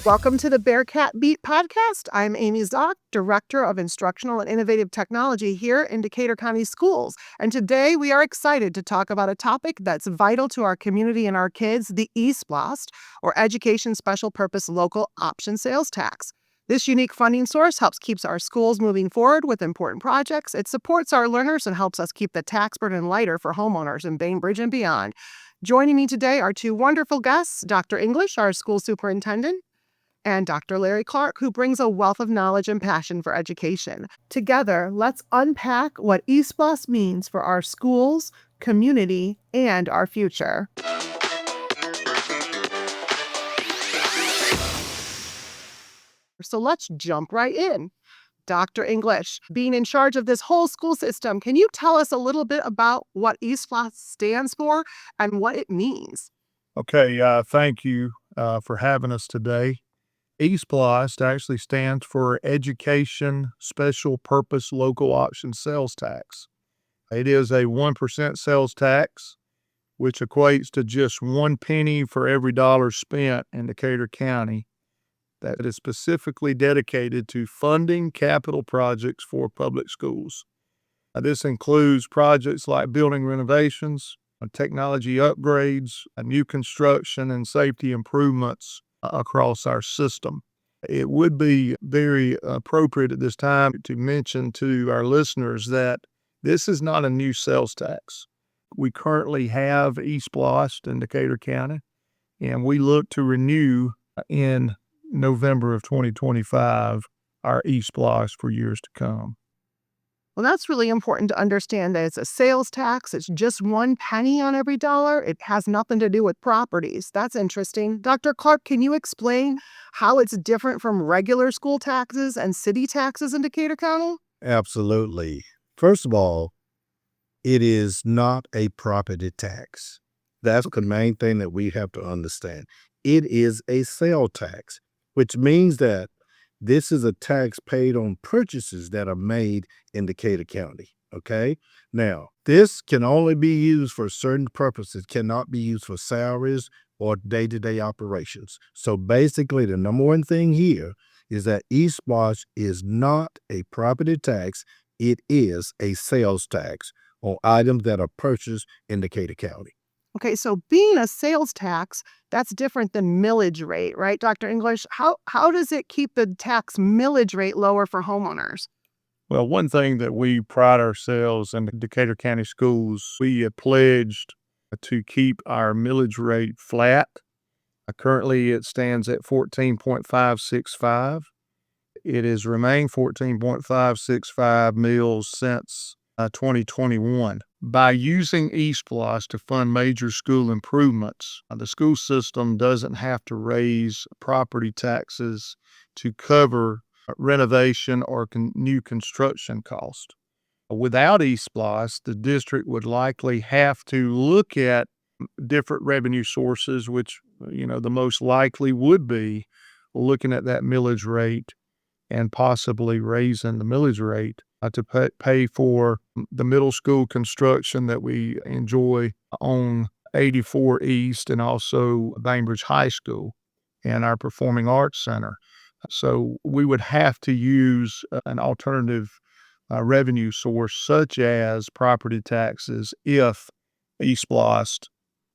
Welcome to the Bearcat Beat podcast. I'm Amy Zock, Director of Instructional and Innovative Technology here in Decatur County Schools. And today we are excited to talk about a topic that's vital to our community and our kids, the eSPLOST, or Education Special Purpose Local Option Sales Tax. This unique funding source helps keep our schools moving forward with important projects. It supports our learners and helps us keep the tax burden lighter for homeowners in Bainbridge and beyond. Joining me today are two wonderful guests, Dr. English, our school superintendent, and Dr. Larry Clark, who brings a wealth of knowledge and passion for education. Together, let's unpack what eSPLOST means for our schools, community, and our future. So let's jump right in. Dr. English, being in charge of this whole school system, can you tell us a little bit about what eSPLOST stands for and what it means? Okay, thank you for having us today. eSPLOST actually stands for Education Special Purpose Local Option Sales Tax. It is a 1% sales tax, which equates to just 1 penny for every dollar spent in Decatur County that is specifically dedicated to funding capital projects for public schools. This includes projects like building renovations, technology upgrades, new construction, and safety improvements across our system. It would be very appropriate at this time to mention to our listeners that this is not a new sales tax. We currently have eSPLOST in Decatur County, and we look to renew in November of 2025 our eSPLOST for years to come. Well, that's really important to understand that it's a sales tax. It's just 1 penny on every dollar. It has nothing to do with properties. That's interesting. Dr. Clark, can you explain how it's different from regular school taxes and city taxes in Decatur County? Absolutely. First of all, it is not a property tax. That's the main thing that we have to understand. It is a sale tax, which means that this is a tax paid on purchases that are made in Decatur County, okay? Now, this can only be used for certain purposes, cannot be used for salaries or day-to-day operations. So basically, the number one thing here is that eSPLOST is not a property tax. It is a sales tax on items that are purchased in Decatur County. Okay, so being a sales tax, that's different than millage rate, right, Dr. English? How does it keep the tax millage rate lower for homeowners? Well, one thing that we pride ourselves in the Decatur County Schools, we have pledged to keep our millage rate flat. Currently, it stands at 14.565. It has remained 14.565 mills since 2021. By using eSPLOST to fund major school improvements, the school system doesn't have to raise property taxes to cover renovation or new construction cost. Without eSPLOST, the district would likely have to look at different revenue sources, which, the most likely would be looking at that millage rate and possibly raising the millage rate to pay for the middle school construction that we enjoy on 84 East and also Bainbridge High School and our Performing Arts Center. So we would have to use an alternative revenue source such as property taxes if eSPLOST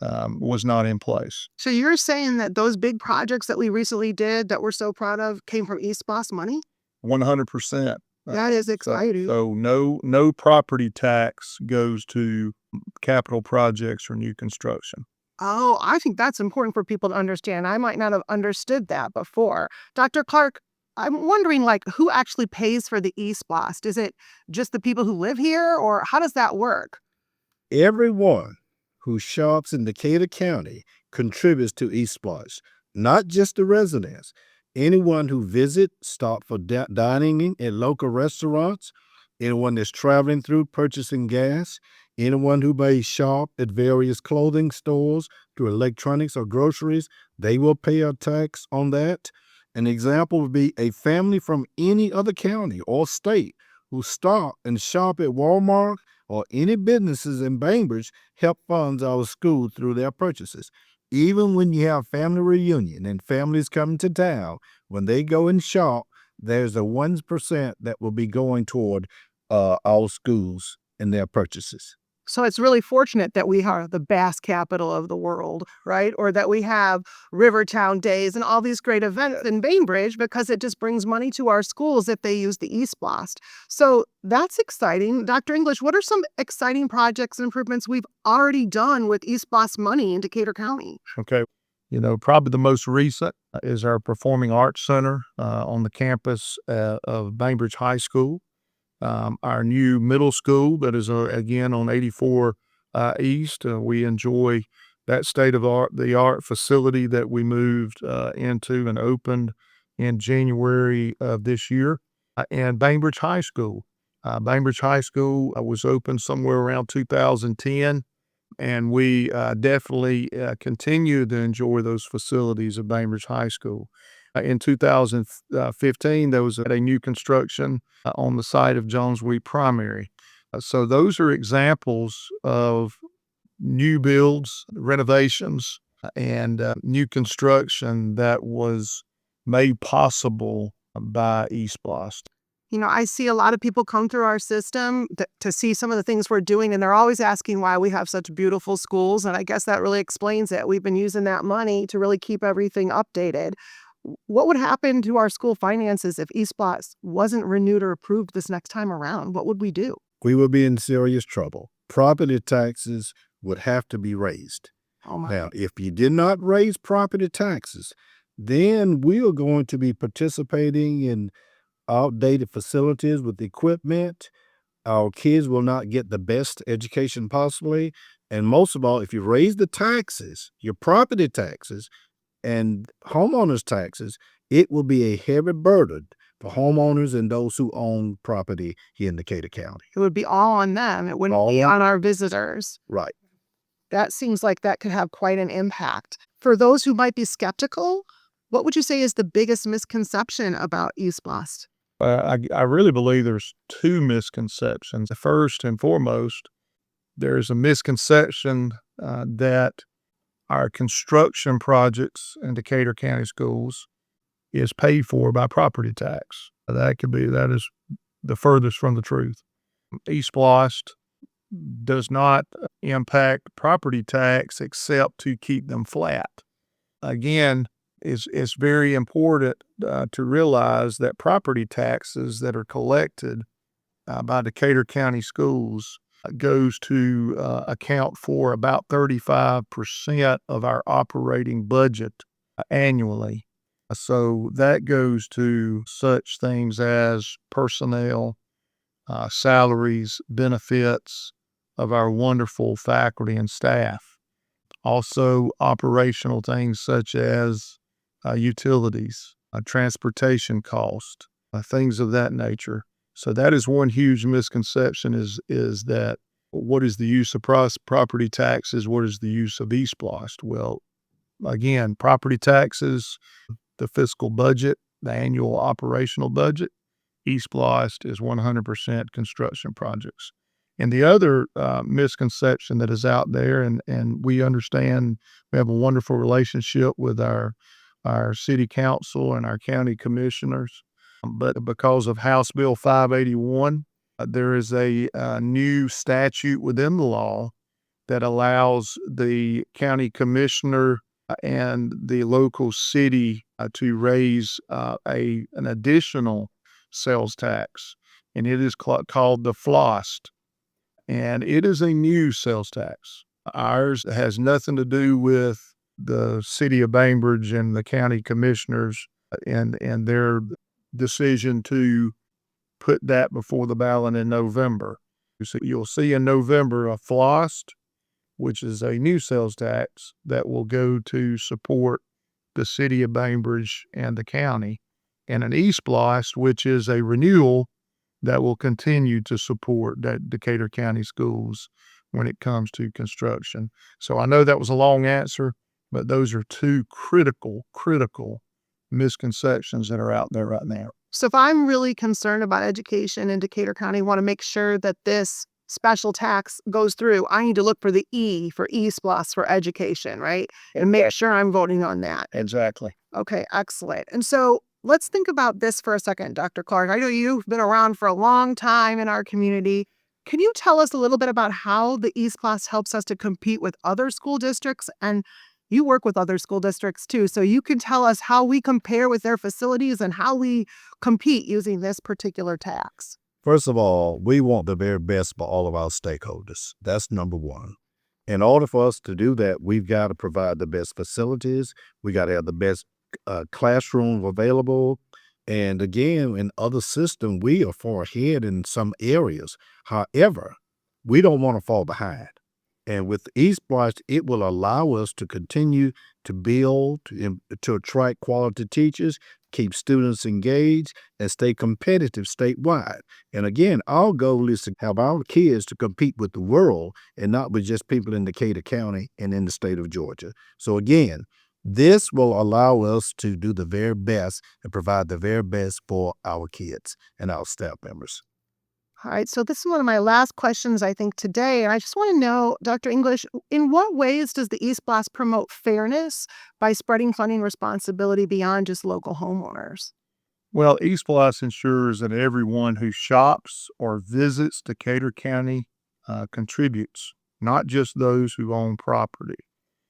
was not in place. So you're saying that those big projects that we recently did that we're so proud of came from eSPLOST money? 100%. That is exciting. So no property tax goes to capital projects or new construction. Oh, I think that's important for people to understand. I might not have understood that before. Dr. Clark, I'm wondering, who actually pays for the eSPLOST? Is it just the people who live here, or how does that work? Everyone who shops in Decatur County contributes to eSPLOST, not just the residents. Anyone who visits, stop for dining in local restaurants, anyone that's traveling through purchasing gas, anyone who may shop at various clothing stores, through electronics or groceries, they will pay a tax on that. An example would be a family from any other county or state who stop and shop at Walmart or any businesses in Bainbridge help funds our school through their purchases. Even when you have family reunion and families come to town, when they go and shop, there's a 1% that will be going toward our schools and their purchases. So it's really fortunate that we are the bass capital of the world, right? Or that we have Rivertown Days and all these great events in Bainbridge because it just brings money to our schools if they use the East Blast. So that's exciting. Dr. English, what are some exciting projects and improvements we've already done with East Blast money in Decatur County? Okay. Probably the most recent is our Performing Arts Center on the campus of Bainbridge High School. Our new middle school that is, again, on 84 East. We enjoy that state-of-the-art facility that we moved into and opened in January of this year. And Bainbridge High School. Bainbridge High School was opened somewhere around 2010. And we definitely continue to enjoy those facilities of Bainbridge High School. In 2015, there was a new construction on the site of Jones Wheat Primary. So those are examples of new builds, renovations, and new construction that was made possible by East Blast. I see a lot of people come through our system to see some of the things we're doing, and they're always asking why we have such beautiful schools. And I guess that really explains it. We've been using that money to really keep everything updated. What would happen to our school finances if East Blast wasn't renewed or approved this next time around? What would we do? We will be in serious trouble. Property taxes would have to be raised. Oh my. Now, if you did not raise property taxes, then we are going to be participating in outdated facilities with equipment. Our kids will not get the best education possibly. And most of all, if you raise the taxes, your property taxes and homeowners taxes, it will be a heavy burden for homeowners and those who own property here in Decatur County. It would be all on them. It wouldn't All be on- on our visitors. Right. That seems like that could have quite an impact. For those who might be skeptical, what would you say is the biggest misconception about East Blast? I really believe there's two misconceptions. First and foremost, there's a misconception that our construction projects in Decatur County Schools is paid for by property tax. That is the furthest from the truth. East Blast does not impact property tax except to keep them flat. Again, it's very important to realize that property taxes that are collected by Decatur County Schools goes to account for about 35% of our operating budget annually. So that goes to such things as personnel, salaries, benefits of our wonderful faculty and staff. Also operational things such as utilities, transportation cost, things of that nature. So that is one huge misconception is that what is the use of property taxes? What is the use of East Blast? Well, again, property taxes, the fiscal budget, the annual operational budget. East Blast is 100% construction projects. And the other misconception that is out there, and we understand we have a wonderful relationship with our city council and our county commissioners, but because of House Bill 581, there is a new statute within the law that allows the county commissioner and the local city to raise an additional sales tax, and it is called the FLOST, and it is a new sales tax. Ours has nothing to do with the city of Bainbridge and the county commissioners and their decision to put that before the ballot in November. So you'll see in November a FLOST, which is a new sales tax that will go to support the city of Bainbridge and the county, and an East Blast, which is a renewal that will continue to support that Decatur County Schools when it comes to construction. So I know that was a long answer, but those are two critical misconceptions that are out there right now. So if I'm really concerned about education in Decatur County, want to make sure that this special tax goes through, I need to look for the E for East Plus for education, right? And make sure I'm voting on that. Exactly. Okay, excellent. And so let's think about this for a second, Dr. Clark. I know you've been around for a long time in our community. Can you tell us a little bit about how the East Plus helps us to compete with other school districts? And you work with other school districts too, so you can tell us how we compare with their facilities and how we compete using this particular tax. First of all, we want the very best for all of our stakeholders. That's number one. In order for us to do that, we've got to provide the best facilities. We got to have the best classrooms available. And again, in other systems, we are far ahead in some areas. However, we don't want to fall behind. And with East Plus, it will allow us to continue to build, to attract quality teachers, keep students engaged, and stay competitive statewide. And again, our goal is to have our kids to compete with the world and not with just people in Decatur County and in the state of Georgia. So again, this will allow us to do the very best and provide the very best for our kids and our staff members. All right, so this is one of my last questions, I think, today. And I just want to know, Dr. English, in what ways does the East Plus promote fairness by spreading funding responsibility beyond just local homeowners? Well, East Plus ensures that everyone who shops or visits Decatur County contributes, not just those who own property.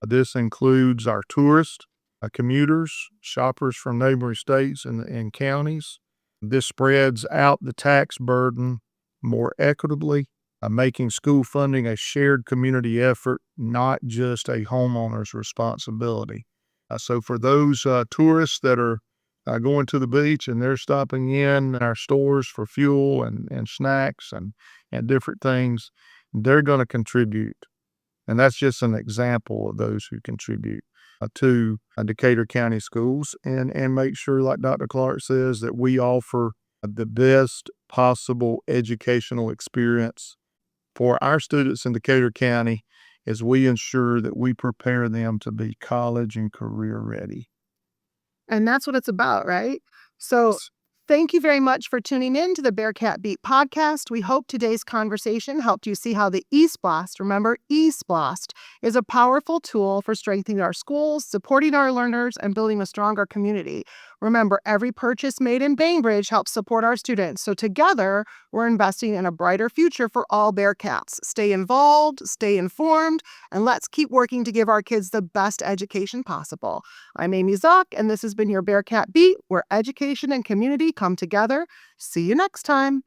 This includes our tourists, commuters, shoppers from neighboring states and counties. This spreads out the tax burden more equitably, making school funding a shared community effort, not just a homeowner's responsibility. So for those tourists that are going to the beach and they're stopping in our stores for fuel and snacks and different things, they're going to contribute. And that's just an example of those who contribute to Decatur County schools and make sure, like Dr. Clark says, that we offer the best possible educational experience for our students in Decatur County as we ensure that we prepare them to be college and career ready. And that's what it's about, right? So thank you very much for tuning in to the Bearcat Beat podcast. We hope today's conversation helped you see how the East Blast, remember East Blast, is a powerful tool for strengthening our schools, supporting our learners, and building a stronger community. Remember, every purchase made in Bainbridge helps support our students. So together, we're investing in a brighter future for all Bearcats. Stay involved, stay informed, and let's keep working to give our kids the best education possible. I'm Amy Zock, and this has been your Bearcat Beat, where education and community come together. See you next time.